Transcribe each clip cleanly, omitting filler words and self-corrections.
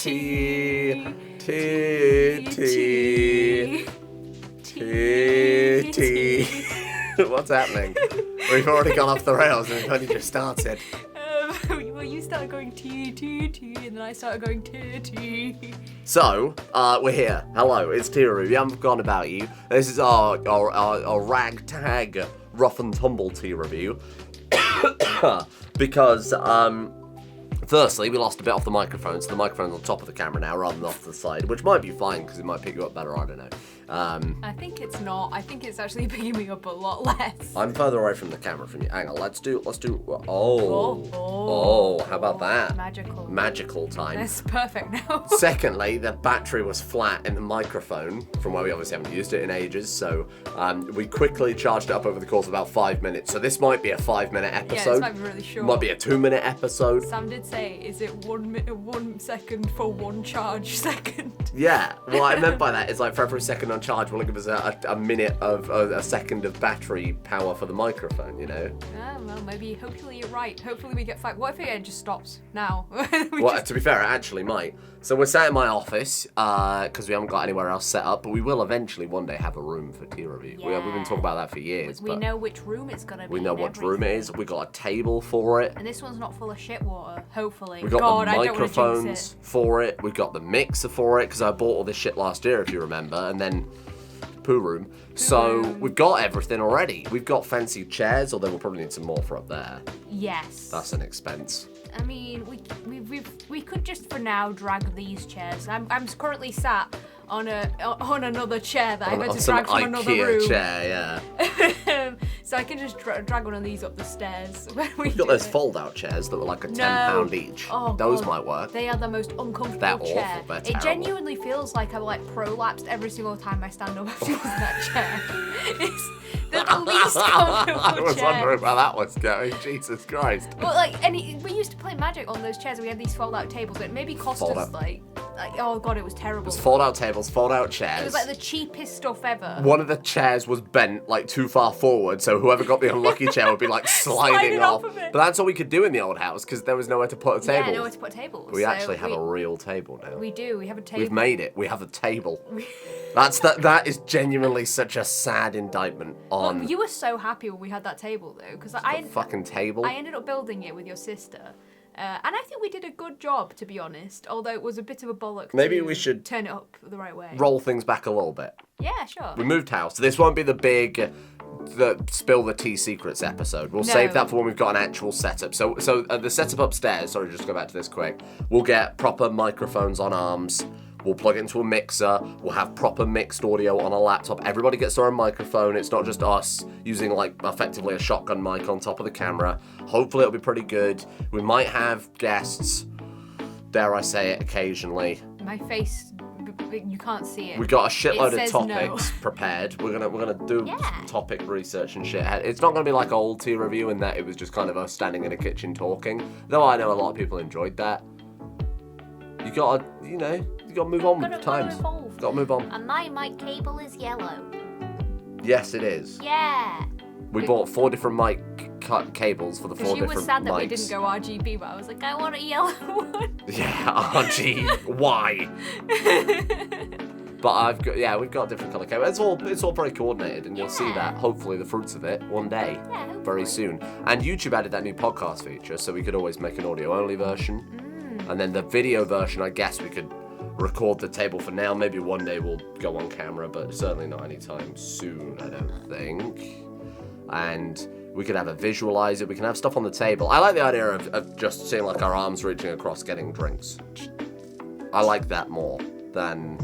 T, T, T, T, T. What's happening? We've already gone off the rails and we've only just started. Well, you started going T, T, T, and then I started going T, T. So, we're here. Hello, it's T-Review. We haven't forgotten about you. This is our ragtag, rough and tumble T-Review. Because, firstly, we lost a bit off the microphone, so the microphone's on top of the camera now rather than off to the side, which might be fine because it might pick you up better, I don't know. I think it's not. I think it's actually picking me up a lot less. I'm further away from the camera from you. Hang on, let's do, how about that? Magical time. That's perfect now. Secondly, the battery was flat in the microphone, from where we obviously haven't used it in ages, so we quickly charged it up over the course of about 5 minutes. So this might be a 5-minute episode. Yeah, this might be really short. Might be a 2-minute episode. Sam did say, is it 1 second for one charge second? Yeah, what I meant by that is like for every second on charge, will it give us a minute of a second of battery power for the microphone, you know? Yeah, well, maybe, hopefully you're right. Hopefully we get what if it just stops now? To be fair, it actually might. So we're sat in my office, because we haven't got anywhere else set up, but we will eventually one day have a room for T-Review. Yeah. We've been talking about that for years. We know which room it's going to be. We know what room it is. We got a table for it. And this one's not full of shit water, hopefully. We got God, the I don't wanna jinx microphones it. for it. We got the mixer for it, because I bought all this shit last year, if you remember, and then poo room. So we've got everything already. We've got fancy chairs, although we'll probably need some more for up there. Yes. That's an expense. I mean, we could just for now drag these chairs. I'm currently sat on another chair that I had to drag from another room. IKEA chair, yeah. So I can just drag one of these up the stairs. We've got those fold-out chairs that were like £10 each. Oh, those God. might work. They are the most uncomfortable They're chair. awful. They're It terrible. genuinely feels like I'm like prolapsed every single time I stand up after using that chair. It's the least comfortable I was chair. wondering where that was going. Jesus Christ. Well, like, we used to play Magic on those chairs. We had these fold-out tables. It maybe cost us like, oh God, it was terrible. It was fold-out tables, fold-out chairs. It was like the cheapest stuff ever. One of the chairs was bent like too far forward, so whoever got the unlucky chair would be like sliding off. of it. But that's all we could do in the old house because there was nowhere to put a table. Yeah, nowhere to put tables. We so actually have a real table now. We do. We have a table. We've made it. We have a table. That is genuinely such a sad indictment on. Well, you were so happy when we had that table though, because fucking table. I ended up building it with your sister. And I think we did a good job, to be honest, although it was a bit of a bollock. Maybe we should turn it up the right way. Roll things back a little bit. Yeah, sure. We moved house. This won't be the spill the tea secrets episode. We'll save that for when we've got an actual setup. So the setup upstairs, sorry, just go back to this quick. We'll get proper microphones on arms. We'll plug it into a mixer. We'll have proper mixed audio on a laptop. Everybody gets their own microphone. It's not just us using like effectively a shotgun mic on top of the camera. Hopefully it'll be pretty good. We might have guests, dare I say it, occasionally. My face, you can't see it. We got a shitload of topics no. prepared. We're gonna do topic research and shit. It's not gonna be like old T-Review in that it was just kind of us standing in a kitchen talking. Though I know a lot of people enjoyed that. You gotta move on with times. Gotta move on. And my mic cable is yellow. Yes, it is. Yeah. We bought 4 different mic cables for the 4 different mics. She was sad that we didn't go RGB, but I was like, I want a yellow one. Yeah, RGY. But we've got different colour cables. It's all very coordinated, and you'll see that, hopefully, the fruits of it one day, very soon. And YouTube added that new podcast feature, so we could always make an audio-only version. And then the video version, I guess we could record the table for now. Maybe one day we'll go on camera, but certainly not anytime soon, I don't think. And we could have a visualizer. We can have stuff on the table. I like the idea of just seeing like our arms reaching across getting drinks. I like that more than...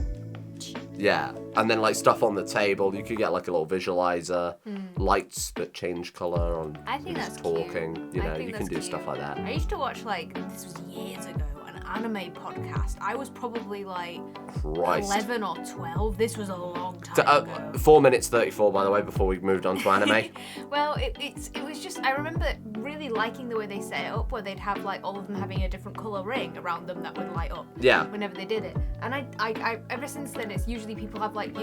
Yeah, and then like stuff on the table. You could get like a little visualizer, lights that change colour on that's talking. cute. You know, you can do stuff like that. I used to watch this was years ago, an anime podcast. I was probably like 11 or 12. This was a long time ago. 4 minutes 34, by the way, before we moved on to anime. Well, it was just, I remember really liking the way they set it up, where they'd have like all of them having a different colour ring around them that would light up. Yeah. Whenever they did it, and I ever since then, it's usually people have like the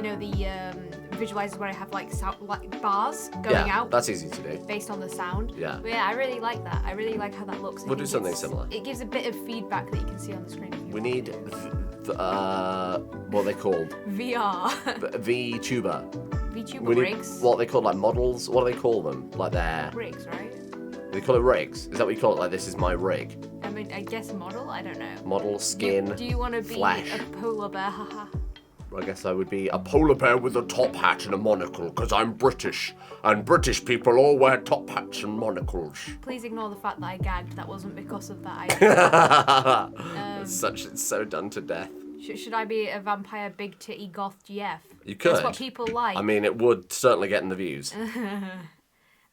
visualizers where I have like sound, like bars going out. That's easy to do. Based on the sound. Yeah. But yeah, I really like that. I really like how that looks. We'll do something similar. It gives a bit of feedback that you can can see on the screen. We need, what are they called? VR. VTuber. VTuber rigs. What are they called, like models? What do they call them? Like they're... Rigs, right? They call it rigs? Is that what you call it? Like, this is my rig? I mean, I guess model? I don't know. Model, skin, Do you want to be flesh. a polar bear? Haha. I guess I would be a polar bear with a top hat and a monocle, because I'm British, and British people all wear top hats and monocles. Please ignore the fact that I gagged. That wasn't because of that. It's so done to death. Should I be a vampire big titty goth GF? You could. That's what people like. I mean, it would certainly get in the views.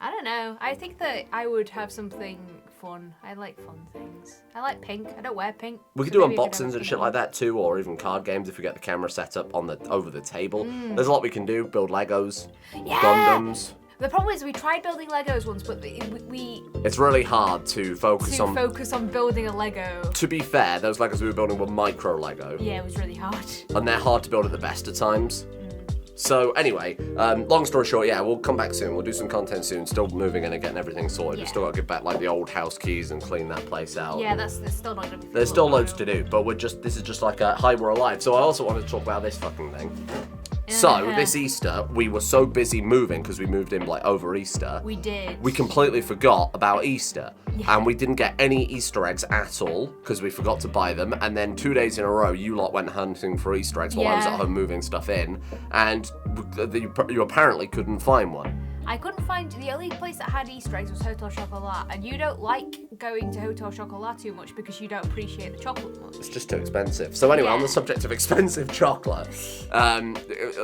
I don't know. I think that I would have something fun. I like fun things. I like pink. I don't wear pink. We could do unboxings and shit like that too, or even card games if we get the camera set up on over the table. There's a lot we can do. Build Legos, Gundams. The problem is we tried building Legos once, but we It's really hard to focus on building a Lego. To be fair, those Legos we were building were micro Lego. Yeah, it was really hard. And they're hard to build at the best of times. So anyway, long story short, yeah, we'll come back soon. We'll do some content soon. Still moving in and getting everything sorted. Yeah. We've still got to give back like the old house keys and clean that place out. Yeah, there's still not gonna be. There's still loads to do, but this is just like a hi, we're alive. So I also wanted to talk about this fucking thing. So this Easter, we were so busy moving because we moved in like over Easter. We did. We completely forgot about Easter. Yeah. And we didn't get any Easter eggs at all because we forgot to buy them. And then 2 days in a row, you lot went hunting for Easter eggs while I was at home moving stuff in. And you apparently couldn't find one. I couldn't find, the only place that had Easter eggs was Hotel Chocolat, and you don't like going to Hotel Chocolat too much because you don't appreciate the chocolate much. It's just too expensive. So anyway, on the subject of expensive chocolate,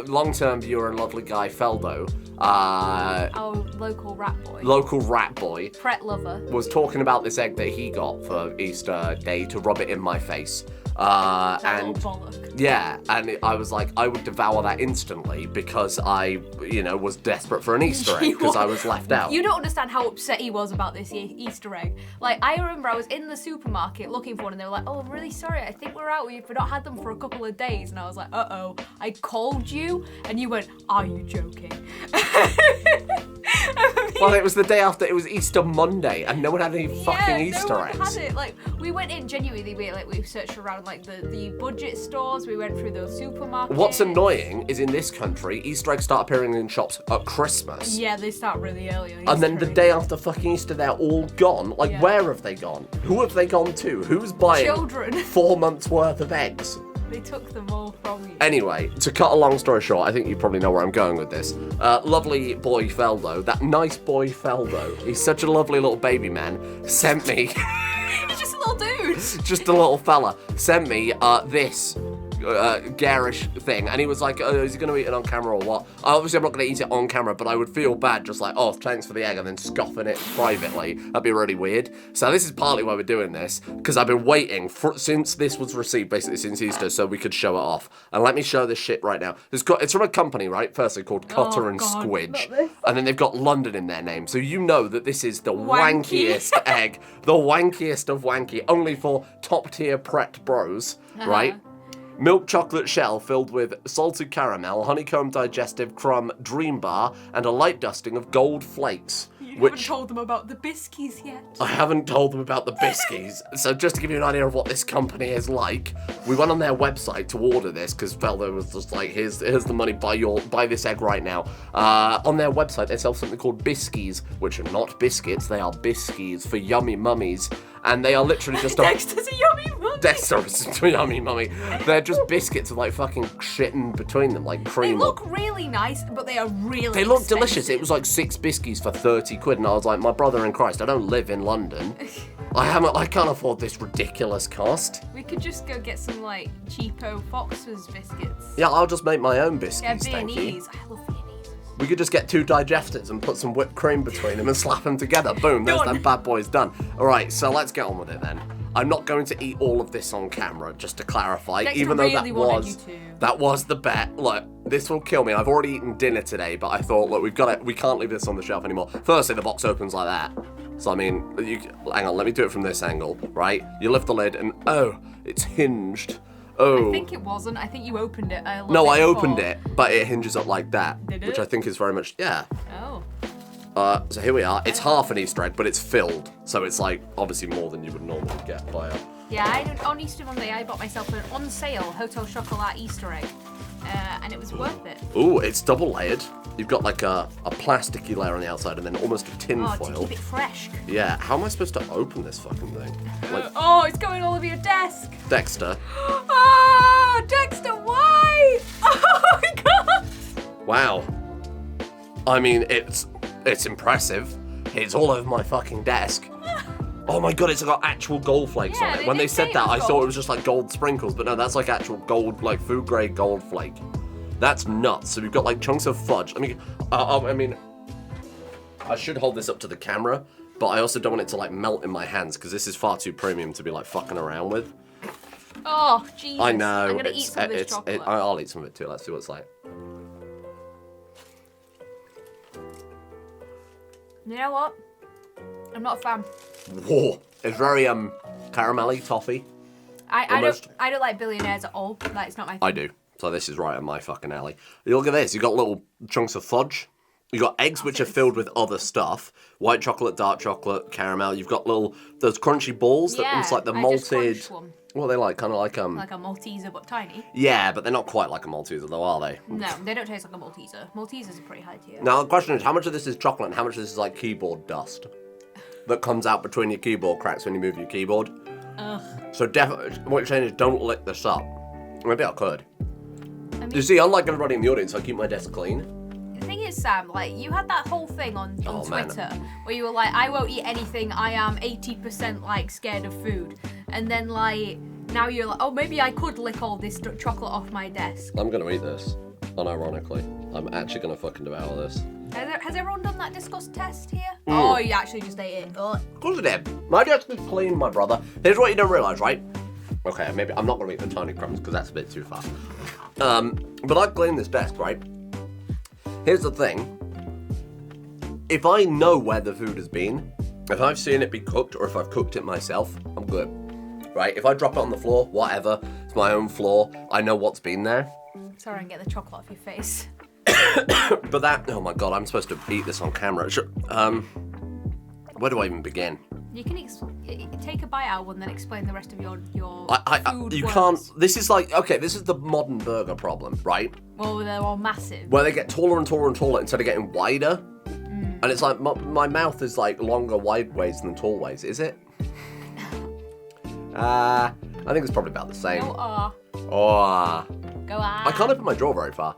long-term viewer and lovely guy Feldo, Our local rat boy. Pret lover. Was talking about this egg that he got for Easter Day to rub it in my face. And yeah, and I was like, I would devour that instantly because I, was desperate for an Easter egg because I was left out. You don't understand how upset he was about this Easter egg. Like, I remember I was in the supermarket looking for one and they were like, oh, I'm really sorry, I think we're out. We've not had them for a couple of days. And I was like, uh-oh, I called you and you went, are you joking? Well, it was the day after, it was Easter Monday and no one had any fucking Easter eggs. No one had it. Like, we went in genuinely, we searched around like the budget stores, we went through those supermarkets. What's annoying is in this country, Easter eggs start appearing in shops at Christmas. Yeah, they start really early on and then the day after fucking Easter, they're all gone. Like, where have they gone? Who have they gone to? Who's buying children 4 months worth of eggs? They took them all from you. Anyway, to cut a long story short, I think you probably know where I'm going with this. Lovely boy Feldo, that nice boy Feldo, he's such a lovely little baby man, sent me... He's just a little dude. Just a little fella, sent me this garish thing, and he was like, is he going to eat it on camera or what? Obviously I'm not going to eat it on camera, but I would feel bad just like, oh, thanks for the egg, and then scoffing it privately. That'd be really weird. So this is partly why we're doing this, because I've been waiting since this was received, basically since Easter, so we could show it off. And let me show this shit right now. It's from a company, right? Firstly called Cutter and Squidge, and then they've got London in their name, so you know that this is the wankiest egg, the wankiest of wanky, only for top tier Pret bros, right? Milk chocolate shell filled with salted caramel, honeycomb digestive crumb dream bar, and a light dusting of gold flakes. You haven't told them about the biscuits yet. I haven't told them about the biscuits. So just to give you an idea of what this company is like, we went on their website to order this because Feldo was just like, here's the money, buy this egg right now. On their website, they sell something called biskies, which are not biscuits, they are biskies for yummy mummies. And they are literally just Dexter's a yummy mummy. Dexter's a yummy mummy. They're just biscuits with like fucking shit in between them, like cream. They look really nice, but they are really They look expensive. delicious. It was like 6 biskies for 30 quid, and I was like, my brother in Christ, I don't live in London. I can't afford this ridiculous cost. We could just go get some like cheapo Fox's biscuits. Yeah, I'll just make my own biscuits, Yeah, thank you. Viennese. I love Viennese. We could just get 2 digestives and put some whipped cream between them and slap them together. Boom, there's them bad boys done. All right, so let's get on with it then. I'm not going to eat all of this on camera, just to clarify, Dexter even though really wanted you to. that was the bet. Look, this will kill me. I've already eaten dinner today, but I thought, look, we can't leave this on the shelf anymore. Firstly, the box opens like that. So, I mean, hang on, let me do it from this angle, right? You lift the lid and, oh, it's hinged. Oh. I think it wasn't. I think you opened it. No, I opened it, but it hinges up like that. Did it? Which I think is very much, yeah. Oh. So here we are. It's half an Easter egg, but it's filled. So it's like, obviously more than you would normally get by Yeah, on Easter Monday, I bought myself an on sale Hotel Chocolat Easter egg, and it was worth it. Ooh, it's double layered. You've got like a plasticky layer on the outside and then almost a tin Oh, foil. to keep it fresh. Yeah, how am I supposed to open this fucking thing? Like, Oh, it's going all over your desk. Dexter. Oh, Dexter, why? Oh my god. Wow. I mean, it's impressive. It's all over my fucking desk. Oh my god, it's got actual gold flakes Yeah, on it. they When they did say said it that, was I thought gold. it was just like gold sprinkles, but no, that's like actual gold, like food grade gold flake. That's nuts. So we've got like chunks of fudge. I mean, I should hold this up to the camera, but I also don't want it to like melt in my hands because this is far too premium to be like fucking around with. Oh, Jesus. I know. I'm gonna eat some of this chocolate. I'll eat some of it too. Let's see what it's like. You know what? I'm not a fan. Whoa, it's very caramelly, toffee. I don't like billionaires at all. Like, it's not my thing. I do. So this is right up my fucking alley. You look at this. You got little chunks of fudge. You got eggs which are filled with other stuff. White chocolate, dark chocolate, caramel. You've got those crunchy balls that looks like the I just malted. crunched one. What are they like? Kind of like Like a Malteser, but tiny. Yeah, but they're not quite like a Malteser though, are they? No, they don't taste like a Malteser. Maltesers are pretty high tier. Now the question is, how much of this is chocolate and how much of this is like keyboard dust that comes out between your keyboard cracks when you move your keyboard? Ugh. So definitely, what you're saying is don't lick this up. Maybe I could. I mean, You see, unlike everybody in the audience, I keep my desk clean. the thing is, Sam, like, you had that whole thing on Oh, man. Twitter where you were like, I won't eat anything, I am 80% like scared of food. And then like, now you're like, oh, maybe I could lick all this chocolate off my desk. I'm gonna eat this, unironically. I'm actually gonna fucking devour this. Has everyone done that disgust test here? Oh, you actually just ate it. Oh. Of course I did. My desk is clean, my brother. Here's what you don't realise, right? Okay, maybe I'm not gonna eat the tiny crumbs because that's a bit too far. But I cleaned this desk, right? Here's the thing. If I know where the food has been, if I've seen it be cooked or if I've cooked it myself, I'm good. Right? If I drop it on the floor, whatever, it's my own floor, I know what's been there. Sorry, and get the chocolate off your face. But that, oh my god, I'm supposed to eat this on camera. Sure, where do I even begin? You can take a bite out and then explain the rest of your food You words. can't, this is like, okay, this is the modern burger problem, right? Well, they're all massive. Where they get taller and taller and taller instead of getting wider. And it's like, my mouth is like longer wide ways than tall ways, is it? I think it's probably about the same. Go ah. Oh, Go ah. I can't open my jaw very far.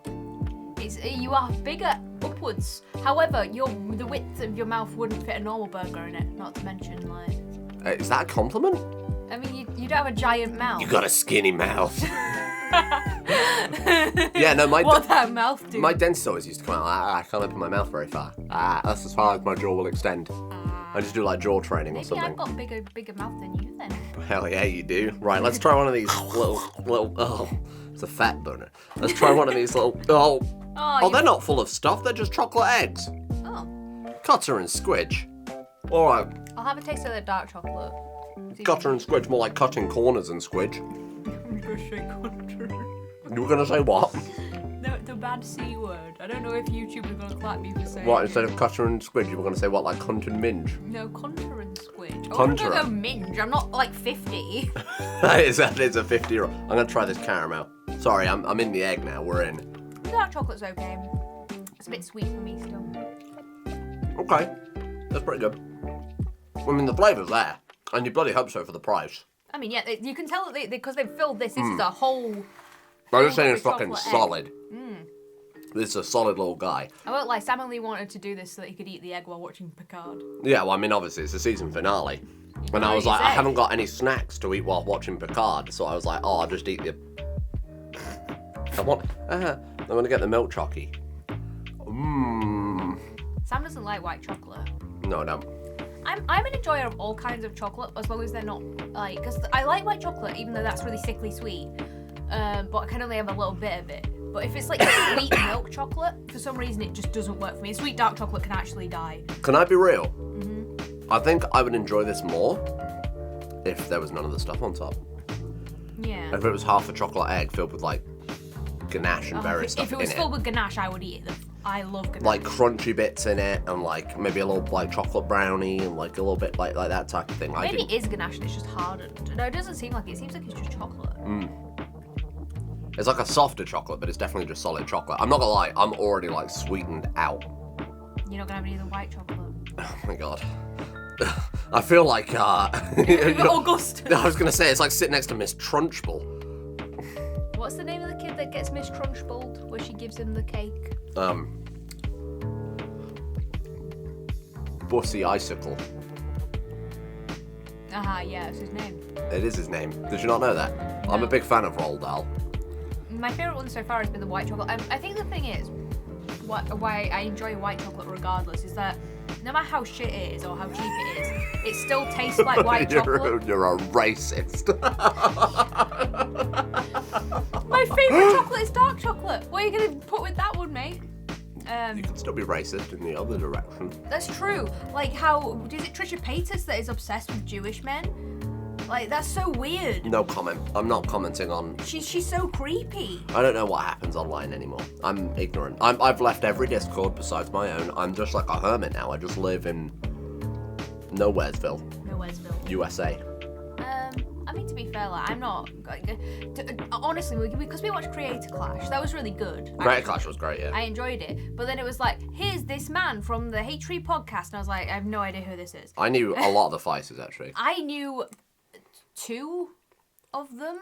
You are bigger upwards. However, the width of your mouth wouldn't fit a normal burger in it. Not to mention, like, Is that a compliment? I mean, you don't have a giant mouth. You got a skinny mouth. Yeah, no, What that mouth do? my dentist always used to come out, I can't open my mouth very far. That's as far as my jaw will extend. I just do like jaw training or Maybe something. I've got bigger mouth than you then. Hell yeah, you do. Right, let's try one of these little, oh, it's a fat burner. Let's try one of these little, oh, they're not full of stuff, they're just chocolate eggs. Oh, Cutter and squidge. Alright, I'll have a taste of the dark chocolate. cutter and squidge, more like cutting corners and squidge. I'm gonna say country. You were gonna say what? The bad C word. I don't know if YouTube is gonna clap me for saying What, it. instead of cutter and squidge, you were gonna say what, like cunt and minge? No, Conter and Squidge. I Conter. want to go minge. I'm not like 50. That is a 50-year-old. I'm gonna try this caramel. Sorry, I'm in the egg now, we're in. Dark chocolate's okay. It's a bit sweet for me still. Okay, that's pretty good. I mean, the flavour's there, and you bloody hope so for the price. I mean, yeah, you can tell that because they've filled this. This is a whole. I'm just saying with it's fucking chocolate egg. solid. This is a solid little guy. I won't lie. Sam only wanted to do this so that he could eat the egg while watching Picard. Yeah, well, I mean, obviously, it's the season finale. And I was you like, I say. haven't got any snacks to eat while watching Picard, so I was like, oh, I'll just eat the... I'm gonna get the milk chockey. Sam doesn't like white chocolate. No, I don't. I'm an enjoyer of all kinds of chocolate as long as they're not like, because I like white chocolate even though that's really sickly sweet, but I can only have a little bit of it. But if it's like sweet milk chocolate, for some reason it just doesn't work for me. Sweet dark chocolate can actually die. Can I be real? I think I would enjoy this more if there was none of the stuff on top. Yeah. If it was half a chocolate egg filled with like ganache and various If stuff it was in filled with ganache, I would eat it. I love ganache. like crunchy bits in it, and like maybe a little like chocolate brownie, and like a little bit like that type of thing. Maybe it is ganache and it's just hardened. No, it doesn't seem like it. It seems like it's just chocolate. It's like a softer chocolate, but it's definitely just solid chocolate. I'm not gonna lie, I'm already like sweetened out. You're not gonna have any of the white chocolate. Oh my god. I feel like August. I was gonna say it's like sitting next to Miss Trunchbull. What's the name of the kid that gets Miss Trunchbull, where she gives him the cake? Bussy Icicle. Yeah, it's his name. It is his name. Did you not know that? I'm a big fan of Roald Dahl. My favourite one so far has been the white chocolate. I think the thing is, why I enjoy white chocolate regardless is that no matter how shit it is or how cheap it is, it still tastes like white chocolate. You're a racist. My favourite chocolate is dark chocolate. What are you going to put with that one, mate? You can still be racist in the other direction. That's true. Like how, is it Trisha Paytas that is obsessed with Jewish men? Like, that's so weird. No comment. I'm not commenting on... She's so creepy. I don't know what happens online anymore. I'm ignorant. I've left every Discord besides my own. I'm just like a hermit now. I just live in Nowheresville, USA. I mean, to be fair, like, I'm not... honestly, because we watched Creator Clash, that was really good. Creator Clash was great, yeah. I enjoyed it. But then it was like, here's this man from the Hate Tree podcast. And I was like, I have no idea who this is. I knew a lot of the fighters, actually. I knew 2 of them.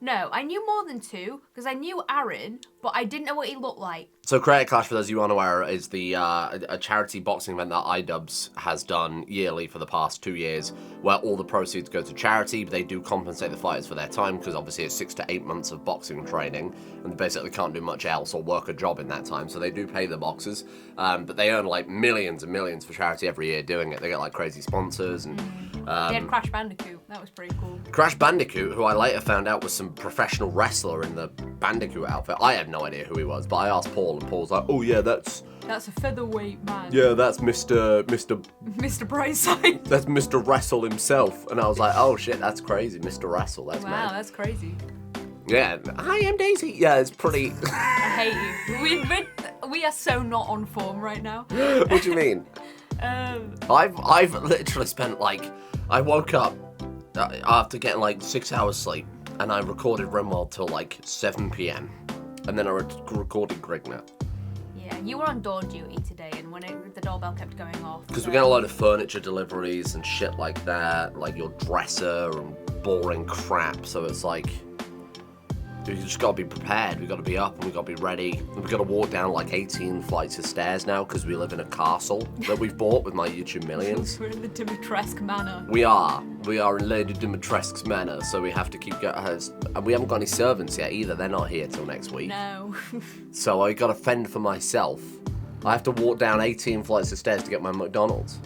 No, I knew more than 2 because I knew Aaron, but I didn't know what he looked like. So Creator Clash, for those of you unaware, is the a charity boxing event that iDubbbz has done yearly for the past 2 years, where all the proceeds go to charity, but they do compensate the fighters for their time, because obviously it's 6 to 8 months of boxing training, and they basically can't do much else or work a job in that time, so they do pay the boxers, but they earn like millions and millions for charity every year doing it. They get like crazy sponsors, and They had Crash Bandicoot. That was pretty cool. Crash Bandicoot, who I later found out was some professional wrestler in the Bandicoot outfit. I had no idea who he was, but I asked Paul, and Paul's like, "Oh yeah, that's a featherweight man. that's Mr. Brightside. That's Mr. Wrestle himself." And I was like, "Oh shit, that's crazy, Mr. Wrestle. That's Wow, mad." that's crazy. Yeah, I am Daisy. Yeah, it's pretty. I hate you. We are so not on form right now. What do you mean? I've literally spent like, I woke up after getting like 6 hours sleep, and I recorded Rimworld till like 7 p.m. and then I recorded Grigna. Yeah, you were on door duty today, and when the doorbell kept going off. Because we get a lot of furniture deliveries and shit like that, like your dresser and boring crap. So it's like, we just gotta be prepared. We gotta be up and we gotta be ready. And we gotta walk down like 18 flights of stairs now because we live in a castle that we've bought with my YouTube millions. We're in the Dimitrescu Manor. We are in Lady Dimitrescu's manor, so we have to keep getting her. And we haven't got any servants yet either. They're not here till next week. No. So I gotta fend for myself. I have to walk down 18 flights of stairs to get my McDonald's.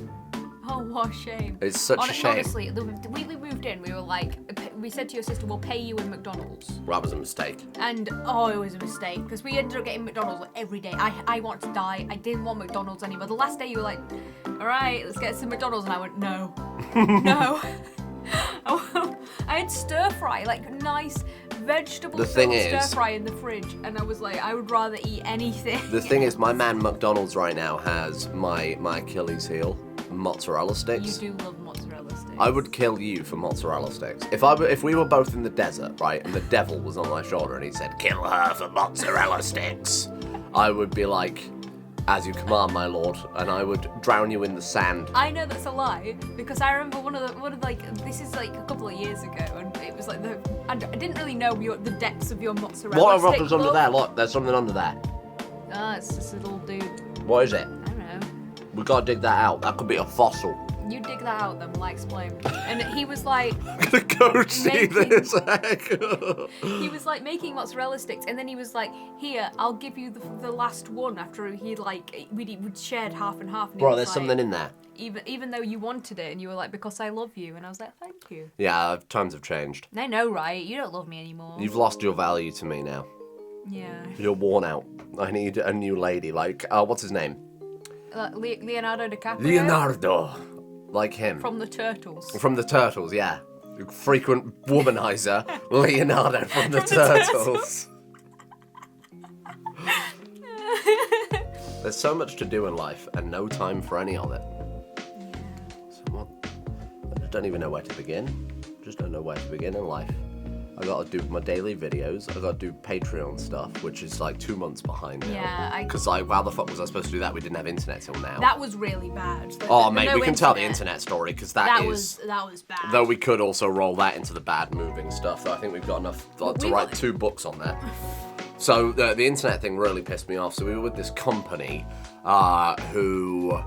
Oh, what a shame. It's such a shame. Honestly, the week we moved in, we were like, we said to your sister, we'll pay you in McDonald's. Well, that was a mistake. And, it was a mistake, because we ended up getting McDonald's like, every day. I wanted to die. I didn't want McDonald's anymore. The last day you were like, all right, let's get some McDonald's. And I went, no. No. I had stir fry, like nice vegetable stir fry in the fridge, and I was like, I would rather eat anything. The thing is, my man McDonald's right now has my Achilles heel, mozzarella sticks. You do love mozzarella sticks. I would kill you for mozzarella sticks. If we were both in the desert, right, and the devil was on my shoulder and he said, "Kill her for mozzarella sticks," I would be like, "As you command, my lord," and I would drown you in the sand. I know that's a lie, because I remember one of this is like a couple of years ago, and it was like I didn't really know the depths of your mozzarella What stick is under love. there? Look, there's something under there. It's this little dude. What is it? I don't know. We gotta dig that out. That could be a fossil. You dig that out then, like explain. And he was like, I'm gonna go see this. he was like making mozzarella sticks, and then he was like, "Here, I'll give you the last one." After we'd shared half and half. And Bro, there's something in there. Even though you wanted it, and you were like, "Because I love you," and I was like, "Thank you." Yeah, times have changed. I know, right? You don't love me anymore. You've lost your value to me now. Yeah. You're worn out. I need a new lady. Like, what's his name? Leonardo DiCaprio. Leonardo. Like him. From the Turtles. From the Turtles, yeah. Frequent womanizer, Leonardo from the Turtles. There's so much to do in life and no time for any of it. So what? I just don't even know where to begin. Just don't know where to begin in life. I gotta do my daily videos. I gotta do Patreon stuff, which is like 2 months behind now. Yeah, Because like, how the fuck was I supposed to do that? We didn't have internet till now. That was really bad. Oh, mate, we can tell the internet story because that was bad. Though we could also roll that into the bad moving stuff. Though I think we've got enough to write 2 books on that. So the internet thing really pissed me off. So we were with this company who.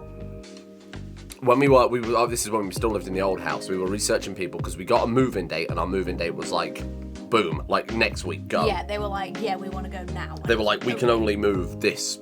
When we were, this is when we still lived in the old house. We were researching people because we got a move-in date, and our move-in date was like, boom, like next week, go. Yeah, they were like, yeah, we want to go now. They were like, we can only move this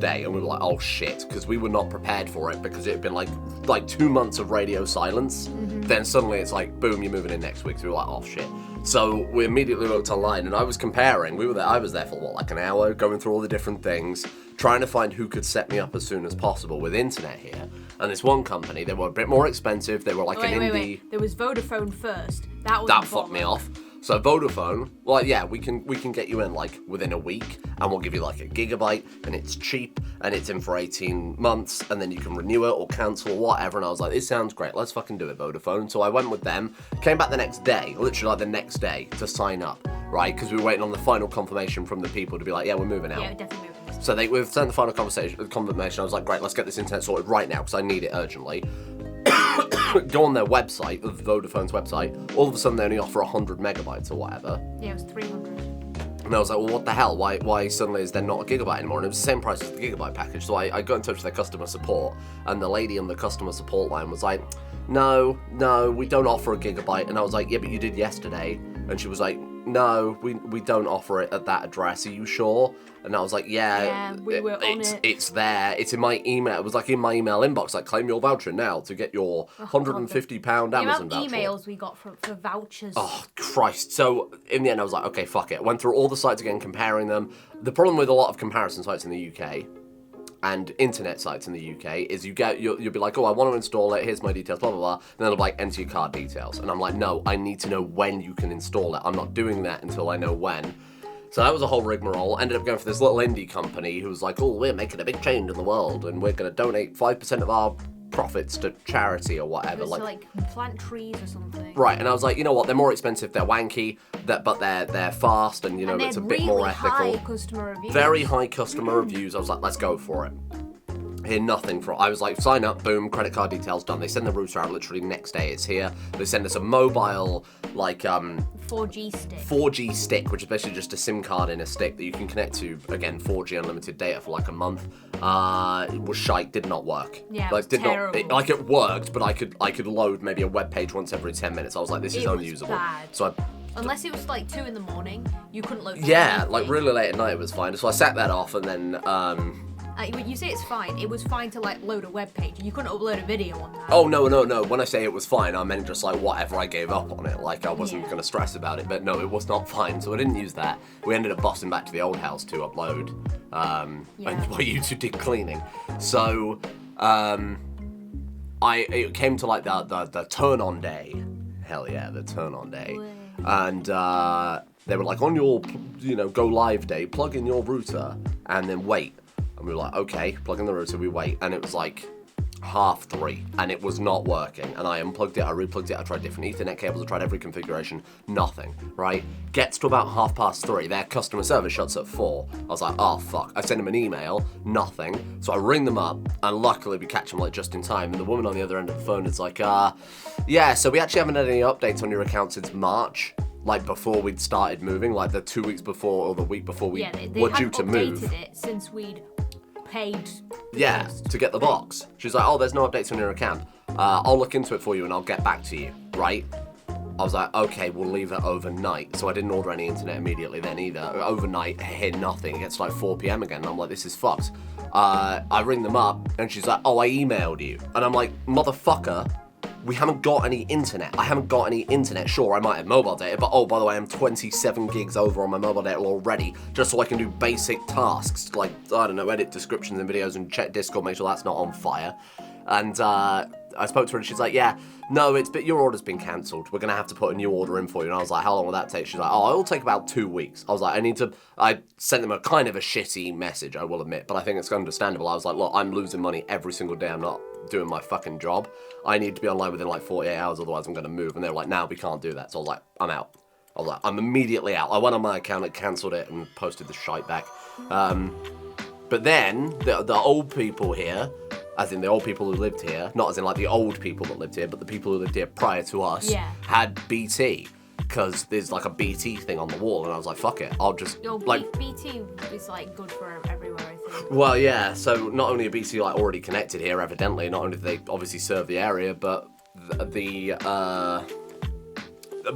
day, and we were like, oh shit, because we were not prepared for it because it had been like 2 months of radio silence. Mm-hmm. Then suddenly it's like, boom, you're moving in next week. So we were like, oh shit. So we immediately looked online, and I was comparing. I was there for like an hour, going through all the different things, trying to find who could set me up as soon as possible with internet here. And this one company, they were a bit more expensive. They were like an indie. Wait. There was Vodafone first. That fucked me off. So Vodafone, well, yeah, we can get you in like within a week, and we'll give you like a gigabyte, and it's cheap, and it's in for 18 months, and then you can renew it or cancel or whatever. And I was like, this sounds great. Let's fucking do it, Vodafone. So I went with them. Came back the next day, literally like the next day, to sign up, right? Because we were waiting on the final confirmation from the people to be like, yeah, we're moving out. Yeah, definitely moving. So we've sent the final confirmation. I was like, great, let's get this internet sorted right now because I need it urgently. Go on their website, Vodafone's website. All of a sudden, they only offer 100 megabytes or whatever. Yeah, it was 300. And I was like, well, what the hell? Why suddenly is there not a gigabyte anymore? And it was the same price as the gigabyte package. So I got in touch with their customer support, and the lady on the customer support line was like, no, we don't offer a gigabyte. And I was like, yeah, but you did yesterday. And she was like, no, we don't offer it at that address. Are you sure? And I was like, yeah, we were on it. It's there. It's in my email. It was like in my email inbox. Like, claim your voucher now to get your £150 Amazon voucher. The amount of emails we got for vouchers. Oh, Christ. So, in the end, I was like, okay, fuck it. Went through all the sites again, comparing them. The problem with a lot of comparison sites in the UK and internet sites in the UK is you'll be like, oh, I want to install it, here's my details, blah, blah, blah. And then they'll be like, enter your card details. And I'm like, no, I need to know when you can install it. I'm not doing that until I know when. So that was a whole rigmarole. Ended up going for this little indie company who was like, oh, we're making a big change in the world and we're going to donate 5% of our profits to charity or whatever. To like plant trees or something. Right, and I was like, you know what, they're more expensive, they're wanky, but they're fast, and you know, it's a bit more ethical. High customer reviews. Very high customer reviews. I was like, let's go for it. Hear nothing from. I was like, sign up, boom, credit card details done. They send the router out literally next day. It's here. They send us a mobile 4G stick. 4G stick, which is basically just a SIM card in a stick that you can connect to, again, 4G unlimited data for like a month. It was shite, did not work. Yeah, like, it was terrible. It worked, but I could load maybe a web page once every 10 minutes. I was like, this is unusable. Bad. So unless it was like 2 in the morning, you couldn't load. Yeah, like really late at night it was fine. So I set that off, and then when you say it's fine, it was fine to like load a web page. You couldn't upload a video on that. Oh, no. When I say it was fine, I meant just like whatever, I gave up on it. Like I wasn't going to stress about it, but no, it was not fine. So I didn't use that. We ended up busting back to the old house to upload, and while you two did cleaning. So it came to like the turn on day. Hell yeah, the turn on day. And they were like, on your go live day, plug in your router and then wait. And we were like, okay, plug in the router, we wait. And it was like 3:30 and it was not working. And I unplugged it, I replugged it, I tried different Ethernet cables, I tried every configuration, nothing, right? Gets to about 3:30, their customer service shuts at 4. I was like, oh fuck. I send them an email, nothing. So I ring them up, and luckily we catch them like just in time. And the woman on the other end of the phone is like, yeah, so we actually haven't had any updates on your account since March. Like before we'd started moving, like the 2 weeks before or the week before we were due to move. They hadn't updated it since we'd paid. To get the box. She's like, oh, there's no updates on your account. I'll look into it for you and I'll get back to you, right? I was like, okay, we'll leave it overnight. So I didn't order any internet immediately then either. Overnight, I hear nothing. It gets like 4 p.m. again, and I'm like, this is fucked. I ring them up, and she's like, oh, I emailed you. And I'm like, motherfucker, we haven't got any internet. I haven't got any internet. Sure, I might have mobile data, but oh, by the way, I'm 27 gigs over on my mobile data already, just so I can do basic tasks, like, I don't know, edit descriptions and videos and check Discord, make sure that's not on fire. And I spoke to her and she's like, yeah, no, but your order's been cancelled. We're going to have to put a new order in for you. And I was like, how long will that take? She's like, oh, it'll take about 2 weeks. I was like, I sent them a kind of a shitty message, I will admit, but I think it's understandable. I was like, look, I'm losing money every single day. I'm not doing my fucking job. I need to be online within like 48 hours, otherwise I'm going to move. And they were like, no, we can't do that. So I was like, I'm out. I was like, I'm immediately out. I went on my account and cancelled it and posted the shite back. But then, the old people here, as in the old people who lived here, not as in like the old people that lived here, but the people who lived here prior to us, had BT. Because there's like a BT thing on the wall, and I was like, fuck it, I'll just, BT is like good for everywhere, I think. Well, yeah, so not only are BT like already connected here, evidently, not only do they obviously serve the area, but the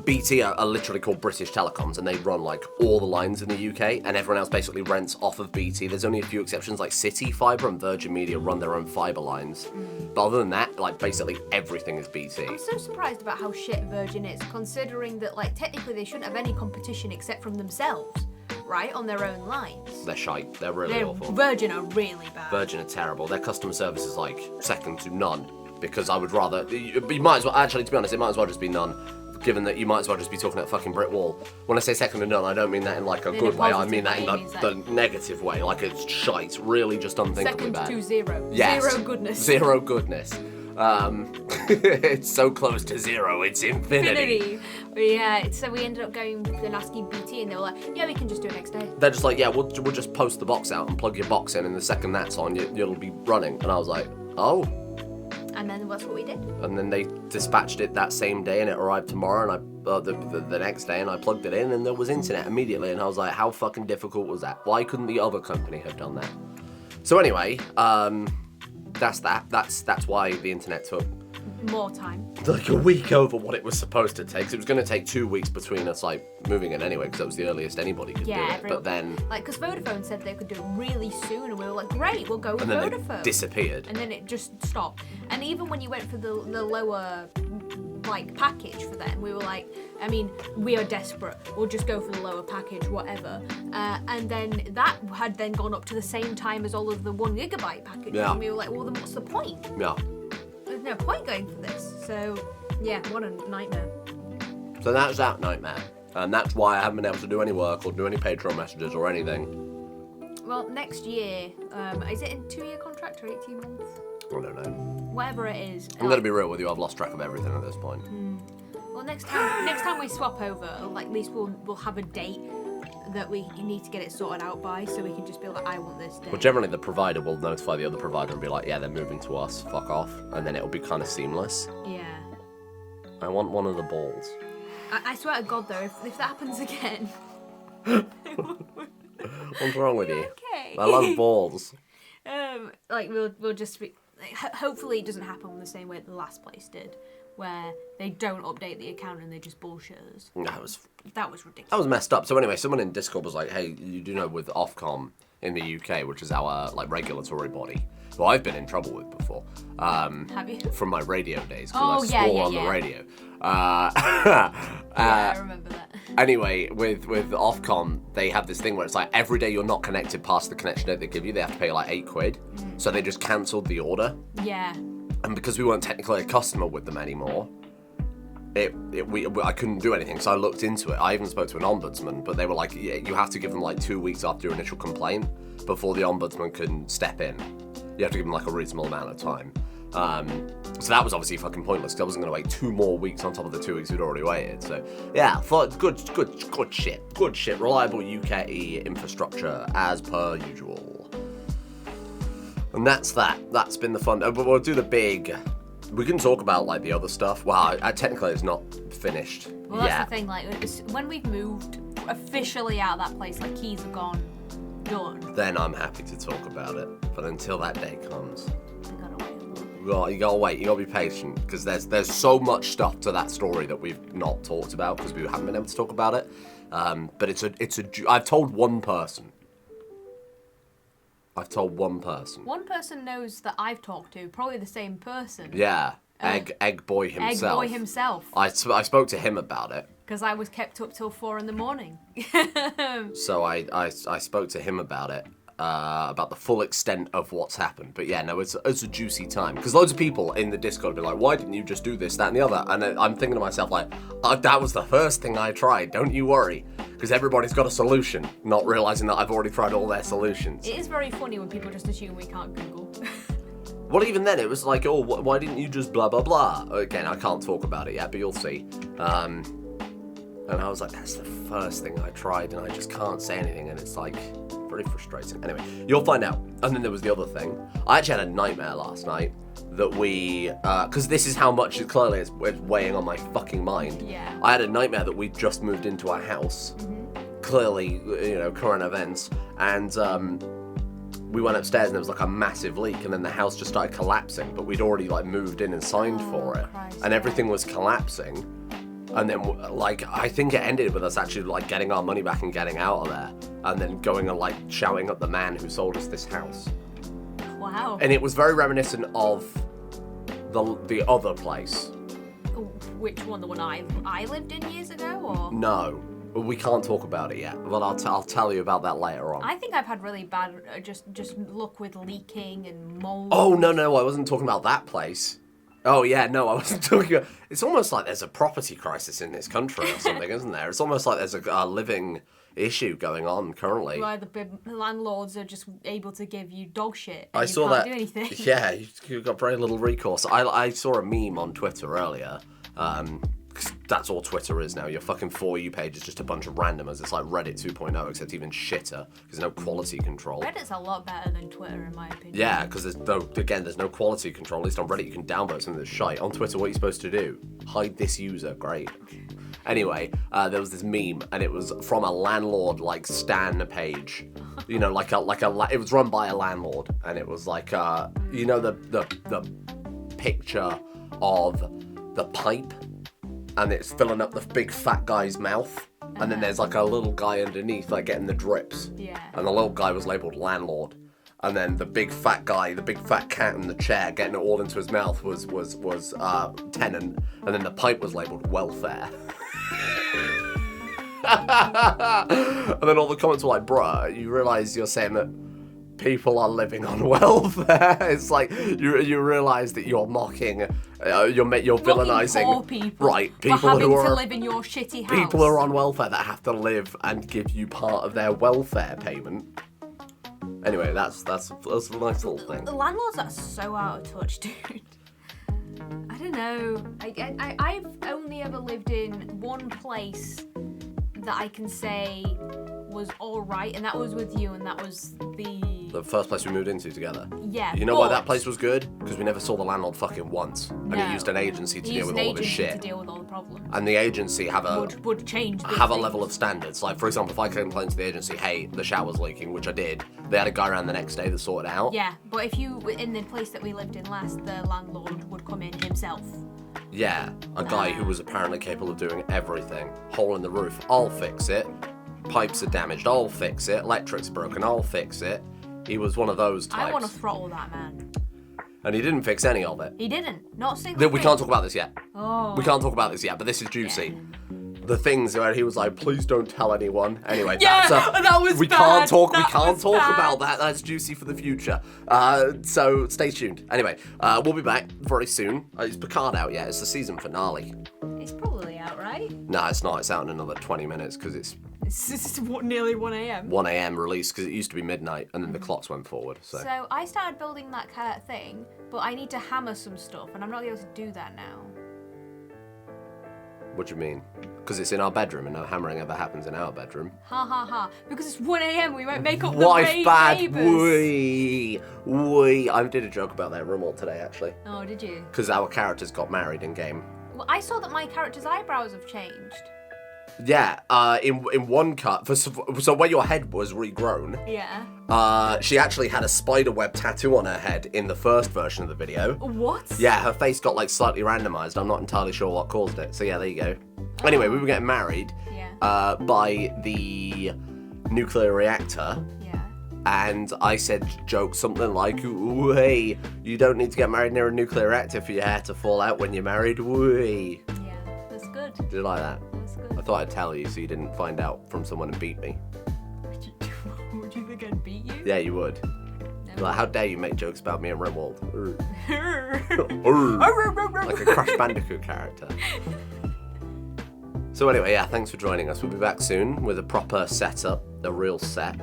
BT are literally called British Telecoms, and they run like all the lines in the UK, and everyone else basically rents off of BT. There's only a few exceptions, like City Fibre and Virgin Media run their own fibre lines. But other than that, like basically everything is BT. I'm so surprised about how shit Virgin is, considering that like technically they shouldn't have any competition except from themselves, right, on their own lines. They're shite. They're really awful. Virgin are really bad. Virgin are terrible. Their customer service is like second to none, because I would rather, you might as well, actually to be honest, it might as well just be none. Given that you might as well just be talking at a fucking brick wall. When I say second to none, I don't mean that in like a good way. I mean that in the negative way. Like it's shite. Really just unthinkably bad. Second to zero. Yes. Zero goodness. Zero goodness. It's so close to zero. It's infinity. Yeah, so we ended up going and asking BT, and they were like, yeah, we can just do it next day. They're just like, yeah, we'll just post the box out and plug your box in, and the second that's on, you'll be running. And I was like, oh. And then that's what we did. And then they dispatched it that same day, and it arrived tomorrow, and the next day, and I plugged it in, and there was internet immediately, and I was like, how fucking difficult was that? Why couldn't the other company have done that? So anyway, that's that. That's why the internet took more time. Like a week over what it was supposed to take. So it was going to take 2 weeks between us like moving in anyway, because that was the earliest anybody could do it. But then, like, because Vodafone said they could do it really soon, and we were like, great, we'll go with Vodafone. And then it disappeared. And then it just stopped. And even when you went for the lower like package for them, we were like, I mean, we are desperate, we'll just go for the lower package, whatever. And then that had then gone up to the same time as all of the 1 gigabyte packages. Yeah. And we were like, well, then what's the point? Yeah. There's no point going for this. So yeah, what a nightmare. So that's that nightmare. And that's why I haven't been able to do any work or do any Patreon messages or anything. Well, next year, is it a 2-year contract or 18 months? I don't know. Whatever it is. I'm gonna be real with you, I've lost track of everything at this point. Well, next time we swap over, like, at least we'll have a date that we need to get it sorted out by, so we can just be like, I want this day. Well, generally the provider will notify the other provider and be like, yeah, they're moving to us, fuck off. And then it'll be kind of seamless. Yeah. I want one of the balls. I swear to God, though, if that happens again... What's wrong with you? Okay. I love balls. Like, we'll just be... Like, hopefully it doesn't happen the same way the last place did, where they don't update the account and they just bullshit us. That was ridiculous. That was messed up. So anyway, someone in Discord was like, hey, you do know with Ofcom in the UK, which is our like regulatory body, who I've been in trouble with before. Have you? From my radio days, because I swore on the radio. Yeah, I remember that. Anyway, with Ofcom, they have this thing where it's like every day you're not connected past the connection date they give you, they have to pay like £8. So they just cancelled the order. Yeah. And because we weren't technically a customer with them anymore, I couldn't do anything. So I looked into it. I even spoke to an ombudsman, but they were like, yeah, you have to give them like 2 weeks after your initial complaint before the ombudsman can step in. You have to give them like a reasonable amount of time. So that was obviously fucking pointless, because I wasn't going to wait 2 more weeks on top of the 2 weeks we'd already waited. So yeah, good shit. Good shit. Reliable UK infrastructure as per usual. And that's that. That's been the fun. But we'll do the big... We can talk about like the other stuff. Well, technically it's not finished Well, that's the thing. Like, when we've moved officially out of that place, like, keys are gone, done. Then I'm happy to talk about it. But until that day comes... You gotta wait. You gotta be patient, because there's so much stuff to that story that we've not talked about because we haven't been able to talk about it. But I've told one person. One person knows that I've talked to, probably the same person. Yeah, Egg Boy himself. Egg Boy himself. I spoke to him about it. Because I was kept up till 4 a.m. So I spoke to him about it. about the full extent of what's happened. But yeah, no, it's a juicy time. Because loads of people in the Discord be like, why didn't you just do this, that, and the other? And I'm thinking to myself, like, that was the first thing I tried, don't you worry. Because everybody's got a solution, not realising that I've already tried all their solutions. It is very funny when people just assume we can't Google. Well, even then, it was like, oh, why didn't you just blah, blah, blah? Again, I can't talk about it yet, but you'll see. And I was like, that's the first thing I tried, and I just can't say anything, and it's like, very frustrating. Anyway, you'll find out. And then there was the other thing. I actually had a nightmare last night that we, because this is how much it clearly is weighing on my fucking mind. Yeah. I had a nightmare that we'd just moved into our house. Mm-hmm. Clearly, current events. And we went upstairs and there was like a massive leak, and then the house just started collapsing, but we'd already like moved in and signed for it. Christ. And everything was collapsing. And then, like, I think it ended with us actually, like, getting our money back and getting out of there. And then going and, like, shouting at the man who sold us this house. Wow. And it was very reminiscent of the other place. Which one? The one I lived in years ago, or? No. We can't talk about it yet. But I'll tell you about that later on. I think I've had really bad, just luck with leaking and mold. Oh, no, I wasn't talking about that place. Oh, yeah, no, I wasn't talking about... It's almost like there's a property crisis in this country or something, isn't there? It's almost like there's a living issue going on currently. Where the landlords are just able to give you dog shit. I saw that. Do anything. Yeah, you've got very little recourse. I saw a meme on Twitter earlier. 'Cause that's all Twitter is now. Your fucking For You page is just a bunch of randomers. It's like Reddit 2.0, except even shitter. Because there's no quality control. Reddit's a lot better than Twitter, in my opinion. Yeah, because there's no quality control. At least on Reddit you can download something that's shite. On Twitter, what are you supposed to do? Hide this user. Great. Anyway, there was this meme, and it was from a landlord, like, stan page. You know, it was run by a landlord, and it was like, the picture of the pipe, and it's filling up the big fat guy's mouth, and then there's like a little guy underneath, like, getting the drips. Yeah. And the little guy was labelled landlord. And then the big fat guy, the big fat cat in the chair, getting it all into his mouth was tenant. And then the pipe was labelled welfare. And then all the comments were like, bruh, you realise you're saying that people are living on welfare? It's like, you realise that you're mocking, you're villainising. Poor people. Right, people for having who are to live in your shitty house. people who are on welfare that have to live and give you part of their welfare payment. Anyway, that's a nice little thing. The landlords are so out of touch, dude. I don't know. I've only ever lived in one place that I can say was alright, and that was with you, and that was the first place we moved into together. Yeah. You know why that place was good? Because we never saw the landlord fucking once. And he used an agency to deal with all of his shit. To deal with all the problems. And the agency would change have a level of standards. Like, for example, if I complained to the agency, hey, the shower's leaking, which I did, they had a guy around the next day that sorted it out. Yeah, but if you, in the place that we lived in last, the landlord would come in himself. Yeah, a guy who was apparently capable of doing everything. Hole in the roof, I'll fix it. Pipes are damaged, I'll fix it. Electric's broken, I'll fix it. He was one of those types. I want to throttle that man. And he didn't fix any of it. He didn't. Not a single thing. We can't talk about this yet. Oh. We can't talk about this yet, but this is juicy. Yeah. The things where he was like, please don't tell anyone. Anyway, that was we bad. can't talk That was bad. about that. That's juicy for the future. So stay tuned. Anyway, we'll be back very soon. Is Picard out yet? It's the season finale. It's probably out, right? No, it's not. It's out in another 20 minutes because it's nearly 1 a.m. 1 a.m. release because it used to be midnight and then the clocks went forward. So I started building that kind of thing, but I need to hammer some stuff, and I'm not able to do that now. What do you mean? Because it's in our bedroom and no hammering ever happens in our bedroom. Ha ha ha. Because it's 1 a.m. we won't make up Wife the bad. neighbours. Wee. I did a joke about that remote today, actually. Oh, did you? Because our characters got married in game. Well, I saw that my character's eyebrows have changed. Yeah, in one cut, so where your head was regrown, Yeah. she actually had a spider web tattoo on her head in the first version of the video. What? Yeah, her face got like slightly randomized. I'm not entirely sure what caused it. So yeah, there you go. Anyway, we were getting married by the nuclear reactor. Yeah. And I said joke something like, hey, you don't need to get married near a nuclear reactor for your hair to fall out when you're married. Wee. Yeah, that's good. Did you like that? That's good. I thought I'd tell you so you didn't find out from someone and beat me. What do you think again beat you? Yeah, you would. No. Like, how dare you make jokes about me and Rimwald? Like Like a Crash Bandicoot character. So anyway, yeah, thanks for joining us. We'll be back soon with a proper setup, a real set.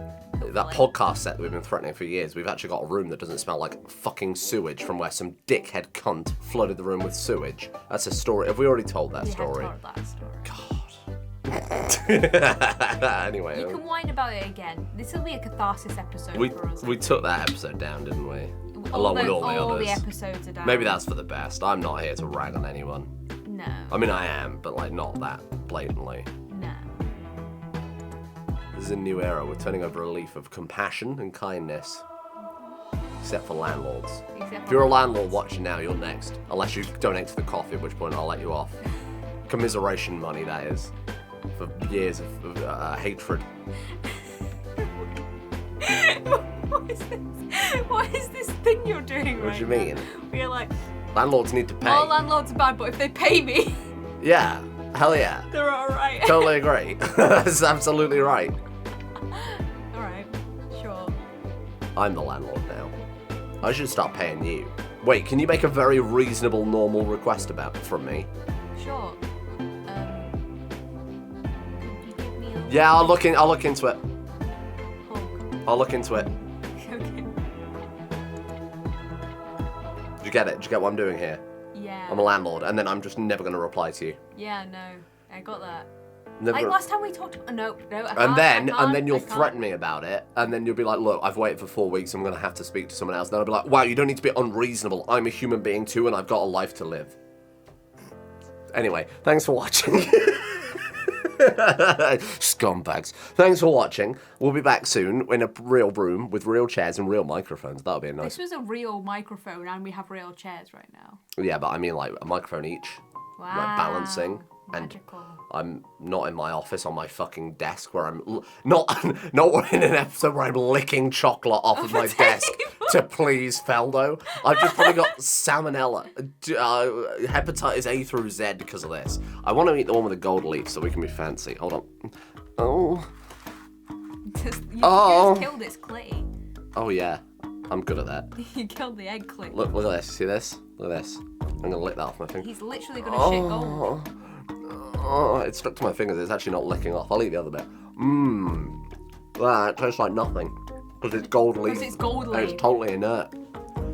That podcast set that we've been threatening for years. We've actually got a room that doesn't smell like fucking sewage from where some dickhead cunt flooded the room with sewage. That's a story. Have we already told that story? Told that story. Anyway. You can whine about it again. This will be a catharsis episode for us. We took that episode down, didn't we? Along with all the others. All the episodes are down. Maybe that's for the best. I'm not here to rag on anyone. No. I mean, I am, but like not that blatantly. No. This is a new era. We're turning over a leaf of compassion and kindness. Except for landlords. If you're a landlord watching now, you're next. Unless you donate to the coffee, at which point I'll let you off. Commiseration money, that is. For years of hatred. What is this thing you're doing right What do you mean? We're like, Landlords need to pay. all landlords are bad, but if they pay me, Yeah. Hell yeah. they're alright. Totally agree. That's absolutely right. Alright, sure. I'm the landlord now. I should start paying you. Wait, can you make a very reasonable, normal request from me? Sure. Could you give me a Yeah, I'll look into it. Hulk? I'll look into it. Okay. Did you get it? Did you get what I'm doing here? Yeah. I'm a landlord, and then I'm just never going to reply to you. Yeah, no. I got that. Never Like gonna- last time we talked. No, I can't. and then I can't, you'll I can't. threaten me about it, and then you'll be like, look, I've waited for 4 weeks, I'm going to have to speak to someone else. Then I'll be like, wow, you don't need to be unreasonable. I'm a human being too, and I've got a life to live. Anyway, thanks for watching. Scumbags. Thanks for watching. We'll be back soon in a real room with real chairs and real microphones. That'll be a nice... This was a real microphone, and we have real chairs right now. Yeah, but I mean like a microphone each. Wow. Like balancing. Magical. And I'm not in my office on my fucking desk where I'm... Not in an episode where I'm licking chocolate off of my desk to please Feldo. I've just probably got salmonella, hepatitis A through Z because of this. I want to eat the one with the gold leaf so we can be fancy. Hold on. Oh. You Oh. just killed its clay. Oh yeah. I'm good at that. You killed the egg clay. Look at this. See this? Look at this. I'm going to lick that off my finger. He's literally gonna shit gold. Oh, it stuck to my fingers. It's actually not licking off. I'll eat the other bit. Mmm. That tastes like nothing. Because it's gold leaf. Because it's gold And leaf. it's totally inert.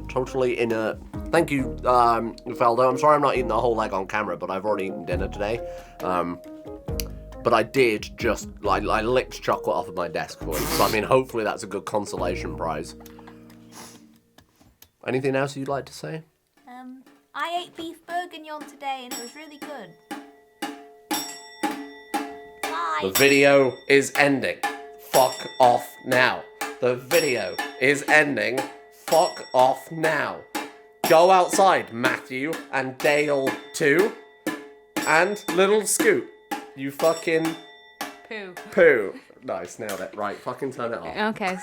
Totally inert. Thank you, Feldo. I'm sorry I'm not eating the whole leg on camera, but I've already eaten dinner today. But I did just, I licked chocolate off of my desk for you. So, I mean, hopefully that's a good consolation prize. Anything else you'd like to say? I ate beef bourguignon today, and it was really good. The Bye. video is ending. Fuck off now. The video is ending. Fuck off now. Go outside, Matthew and Dale too. And little Scoot. You fucking Poo. poo. Nice, nailed it. Right, fucking turn it off. Okay.